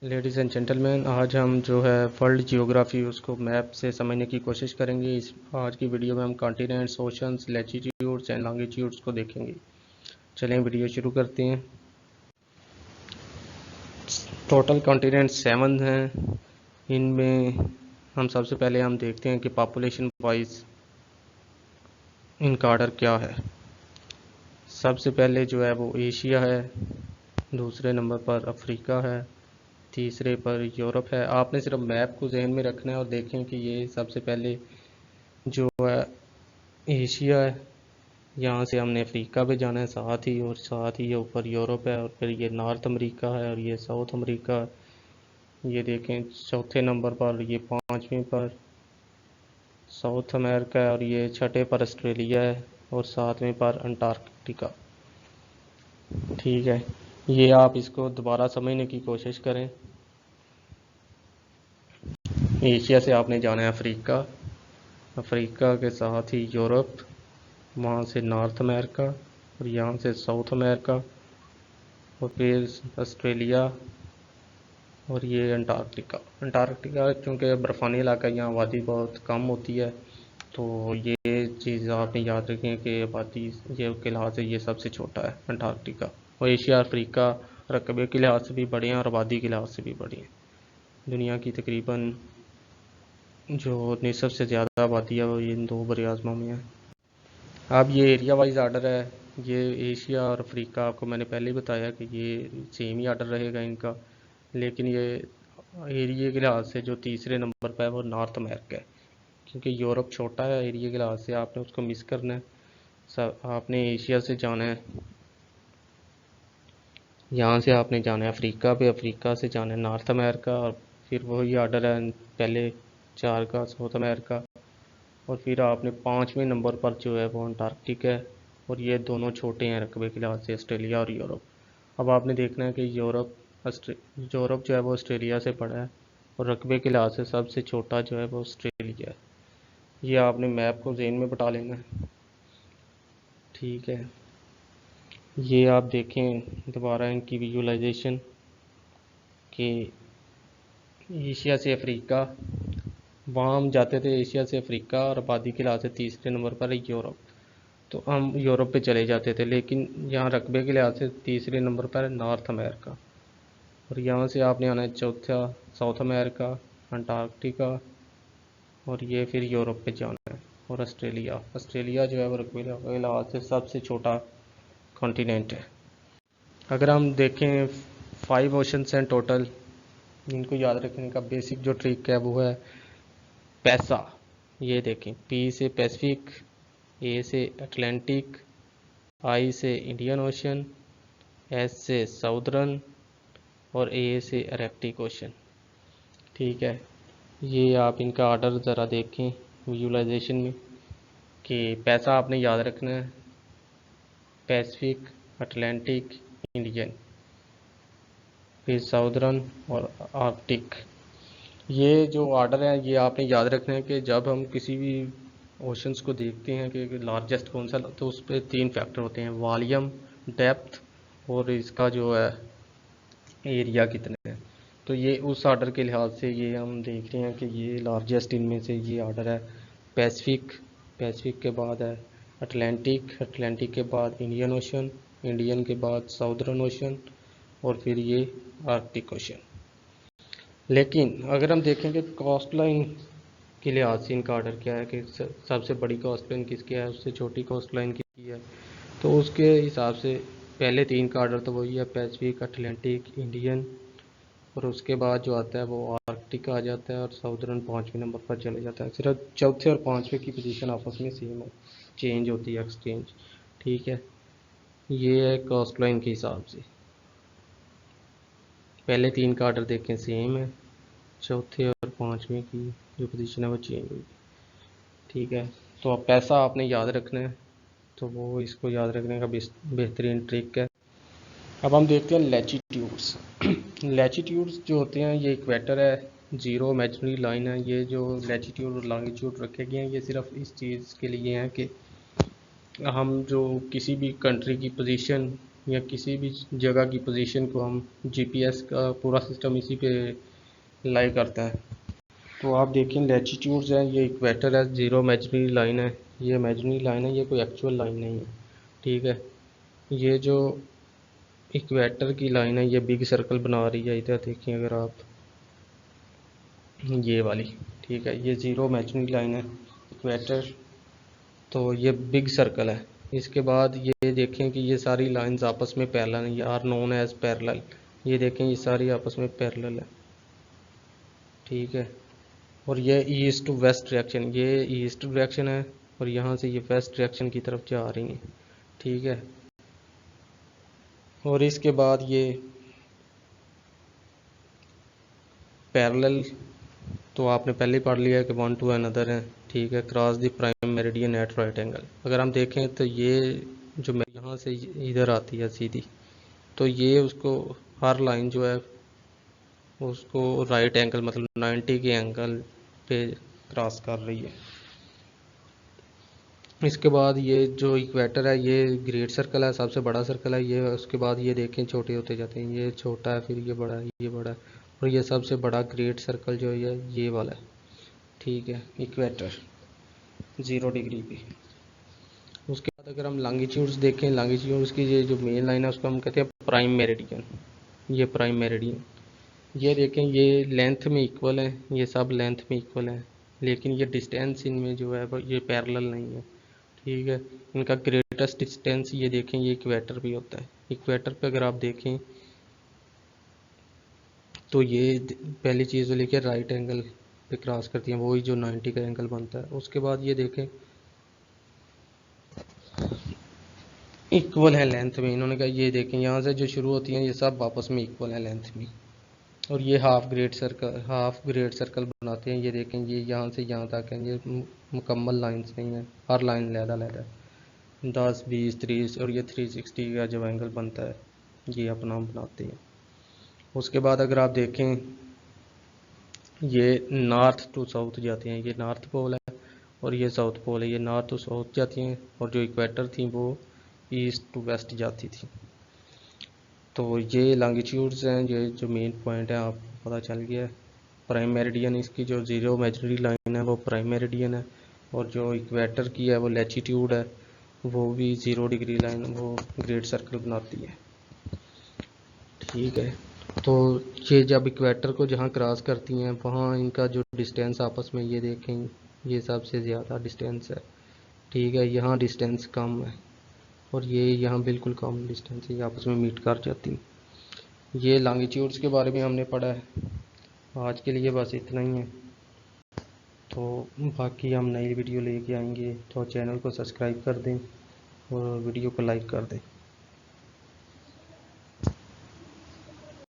Ladies and gentleman, आज हम जो है वर्ल्ड जियोग्राफी उसको मैप से समझने की कोशिश करेंगे। इस आज की वीडियो में हम continents, oceans, latitudes and longitudes को देखेंगे। चलें वीडियो शुरू करते हैं। टोटल कॉन्टिनेंट्स 7 हैं। इनमें हम सबसे पहले हम देखते हैं कि पॉपुलेशन वाइज इनका ऑर्डर क्या है। सबसे पहले जो है वो एशिया है, दूसरे नंबर पर अफ्रीका है, तीसरे पर यूरोप है। आपने सिर्फ मैप को जहन में रखना है और देखें कि ये सबसे पहले जो है एशिया है, यहाँ से हमने अफ्रीका पे जाना है साथ ही ये ऊपर यूरोप है, और फिर ये नॉर्थ अमेरिका है और ये साउथ अमेरिका है। ये देखें चौथे नंबर पर, ये पाँचवें पर साउथ अमेरिका है और ये छठे पर ऑस्ट्रेलिया है और सातवें पर अंटार्कटिका। ठीक है, ये आप इसको दोबारा समझने की कोशिश करें। एशिया से आपने जाना है अफ्रीका, अफ्रीका के साथ ही यूरोप, वहाँ से नॉर्थ अमेरिका और यहाँ से साउथ अमेरिका और फिर ऑस्ट्रेलिया और ये अंटार्कटिका। अंटार्कटिका चूँकि बर्फ़ानी इलाका, यहाँ आबादी बहुत कम होती है, तो ये चीज़ आपने याद रखें कि आबादी ये के लिहाज से ये सबसे छोटा है अंटार्कटिका। और एशिया अफ्रीका रकबे के लिहाज से भी बड़े हैं और आबादी के लिहाज से भी बड़े हैं। दुनिया की तकरीबन जो निसफ से ज़्यादा आबादी है वो इन दो बरआज़मों में है। अब ये एरिया वाइज आर्डर है। ये एशिया और अफ्रीका आपको मैंने पहले ही बताया कि ये सेम ही आर्डर रहेगा इनका, लेकिन ये एरिया के लिहाज से जो तीसरे नंबर पर है वो नॉर्थ अमेरिका है, क्योंकि यूरोप छोटा है एरिया के लिहाज से, आपने उसको मिस करना है। सब आपने एशिया से जाना है, यहाँ से आपने जाना है अफ्रीका पे, अफ्रीका से जाना है नॉर्थ अमेरिका, और फिर वही आर्डर है पहले चार का साउथ अमेरिका, और फिर आपने पाँचवें नंबर पर जो है वो अंटार्कटिक है, और ये दोनों छोटे हैं रकबे के लिहाज से, ऑस्ट्रेलिया और यूरोप। अब आपने देखना है कि यूरोप जो है वो ऑस्ट्रेलिया से बड़ा है, और रकबे के लिहाज से सबसे छोटा जो है वो ऑस्ट्रेलिया है। ये आपने मैप को जेन में बता लेना है। ठीक है, ये आप देखें दोबारा इनकी विजुलाइजेशन कि एशिया से अफ्रीका, वहाँ हम जाते थे एशिया से अफ्रीका, और आबादी के लिहाज से तीसरे नंबर पर है यूरोप, तो हम यूरोप पे चले जाते थे, लेकिन यहाँ रकबे के लिहाज से तीसरे नंबर पर है नॉर्थ अमेरिका, और यहाँ से आपने आना है चौथा साउथ अमेरिका, अंटार्कटिका, और ये फिर यूरोप पे जाना है। और ऑस्ट्रेलिया जो है वो रकबे के लिहाज से सबसे छोटा कॉन्टिनेंट है। अगर हम देखें 5 ओशंस हैं टोटल, इनको याद रखने का बेसिक जो ट्रिक है वो है पैसा। ये देखें, पी से पैसिफिक, ए से अटलांटिक, आई से इंडियन ओशन, एस से साउदर्न और ए से अरेक्टिक ओशन। ठीक है, ये आप इनका ऑर्डर ज़रा देखें विजुलाइजेशन में कि पैसा आपने याद रखना है पैसिफिक, अटलांटिक, इंडियन, फिर साउदर्न और आर्कटिक। ये जो ऑर्डर है ये आपने याद रखना है कि जब हम किसी भी ओशंस को देखते हैं कि लार्जेस्ट कौन सा, तो उस पर 3 फैक्टर होते हैं, वॉल्यूम, डेप्थ और इसका जो है एरिया कितना है। तो ये उस ऑर्डर के लिहाज से ये हम देख रहे हैं कि ये लार्जेस्ट इनमें से ये ऑर्डर है पैसिफिक, पैसिफिक के बाद है अटलांटिक, अटलांटिक के बाद इंडियन ओशन, इंडियन के बाद साउदर्न ओशन और फिर ये आर्कटिक ओशन। लेकिन अगर हम देखें कि कॉस्ट लाइन के लिहाज से इनका ऑर्डर क्या है कि सबसे बड़ी कॉस्ट लाइन किसकी है, उससे छोटी कॉस्ट लाइन किसकी है, तो उसके हिसाब से पहले 3 का ऑर्डर तो वही है पैसिफिक, अटलांटिक, इंडियन, और उसके बाद जो आता है वो आर्कटिक आ जाता है, और साउदर्न 5वें नंबर पर चले जाता है। सिर्फ चौथे और 5वें की पोजीशन आपस में सेम है, चेंज होती है, एक्सचेंज। ठीक है, ये है कॉस्ट लाइन के हिसाब से। पहले 3 का ऑर्डर देखें सेम है, चौथे और 5वें की जो पोजीशन है वो चेंज हुई। ठीक है, तो अब पैसा आपने याद रखना है, तो वो इसको याद रखने का बेहतरीन ट्रिक है। अब हम देखते हैं लैटिट्यूड्स। लैटिट्यूड्स जो होते हैं ये इक्वेटर है, जीरो इमेजिनरी लाइन है। ये जो लैटिट्यूड और लॉन्गिट्यूड रखे गए हैं ये सिर्फ इस चीज़ के लिए हैं कि हम जो किसी भी कंट्री की पोजीशन या किसी भी जगह की पोजीशन को हम जीपीएस का पूरा सिस्टम इसी पे लाई करते हैं। तो आप देखें लैटिट्यूड्स हैं, ये इक्वेटर है, ज़ीरो इमेजिनरी लाइन है, ये इमेजिनरी लाइन है, ये कोई एक्चुअल लाइन नहीं है। ठीक है, ये जो इक्वेटर की लाइन है ये बिग सर्कल बना रही है, इधर देखिए अगर आप, ये वाली। ठीक है, ये ज़ीरो इमेजिनरी लाइन है इक्वेटर, तो ये बिग सर्कल है। इसके बाद ये देखें कि ये सारी लाइंस आपस में पैरेलल हैं, ये आर नोन एज पैरेलल। ये देखें ये सारी आपस में पैरेलल है। ठीक है, और ये ईस्ट टू वेस्ट डायरेक्शन, ये ईस्ट डायरेक्शन है और यहाँ से ये वेस्ट डायरेक्शन की तरफ जा रही हैं। ठीक है, और इसके बाद ये पैरेलल तो आपने पहले ही पढ़ लिया है कि वन टू अनदर है। ठीक है, cross the prime meridian at right angle. अगर हम देखें तो ये जो यहाँ से इधर आती है सीधी, तो ये उसको हर लाइन जो है उसको राइट एंगल मतलब 90 के एंगल पे क्रॉस कर रही है। इसके बाद ये जो इक्वेटर है ये ग्रेट सर्कल है, सबसे बड़ा सर्कल है ये। उसके बाद ये देखें छोटे होते जाते हैं, ये छोटा है, फिर ये बड़ा है, ये बड़ा है, और ये सबसे बड़ा ग्रेट सर्कल जो है ये वाला है। ठीक है, इक्वेटर 0 डिग्री पे। उसके बाद अगर हम लॉन्गिट्यूड्स देखें, लॉन्गिट्यूड्स की ये जो मेन लाइन है उसको हम कहते हैं प्राइम मेरिडियन। ये प्राइम मेरिडियन, ये देखें ये लेंथ में इक्वल है, ये सब लेंथ में इक्वल है, लेकिन ये डिस्टेंस इनमें जो है ये पैरेलल नहीं है। ठीक है, इनका ग्रेटेस्ट डिस्टेंस ये देखें ये इक्वेटर भी होता है। इक्वेटर पे अगर आप देखें तो ये पहली चीज़ लेके राइट एंगल पे क्रॉस करती है, वही जो 90 का एंगल बनता है। उसके बाद ये देखें इक्वल है लेंथ में, इन्होंने कहा ये देखें यहाँ से जो शुरू होती हैं ये सब आपस में इक्वल है लेंथ में। और ये हाफ ग्रेड सर्कल बनाते हैं, ये देखें ये यहाँ से यहाँ तक है, ये मुकम्मल लाइंस नहीं है, हर लाइन लहदा 10 20 30 और ये 360 का जो एंगल बनता है ये अपना हम बनाते हैं। उसके बाद अगर आप देखें ये नॉर्थ टू साउथ जाते हैं, ये नॉर्थ पोल है और ये साउथ पोल है, ये नॉर्थ टू साउथ जाती हैं, और जो इक्वेटर थी वो ईस्ट टू वेस्ट जाती थी। तो ये लॉन्गिट्यूड्स हैं, ये जो मेन पॉइंट है आपको पता चल गया है। प्राइम मेरिडियन इसकी जो ज़ीरो इमेजिनरी लाइन है वो प्राइम मेरिडियन है, और जो इक्वेटर की है वो लैटिट्यूड है, वो भी 0 डिग्री लाइन वो ग्रेट सर्कल बनाती है। ठीक है, तो ये जब इक्वेटर को जहाँ क्रॉस करती हैं वहाँ इनका जो डिस्टेंस आपस में ये देखें ये सबसे ज़्यादा डिस्टेंस है। ठीक है, यहाँ डिस्टेंस कम है और ये यहाँ बिल्कुल कम डिस्टेंस है, ये आपस में मीट कर जाती हैं। ये लॉन्गिट्यूड्स के बारे में हमने पढ़ा है। आज के लिए बस इतना ही है, तो बाकी हम नई वीडियो लेके आएंगे, तो चैनल को सब्सक्राइब कर दें और वीडियो को लाइक कर दें।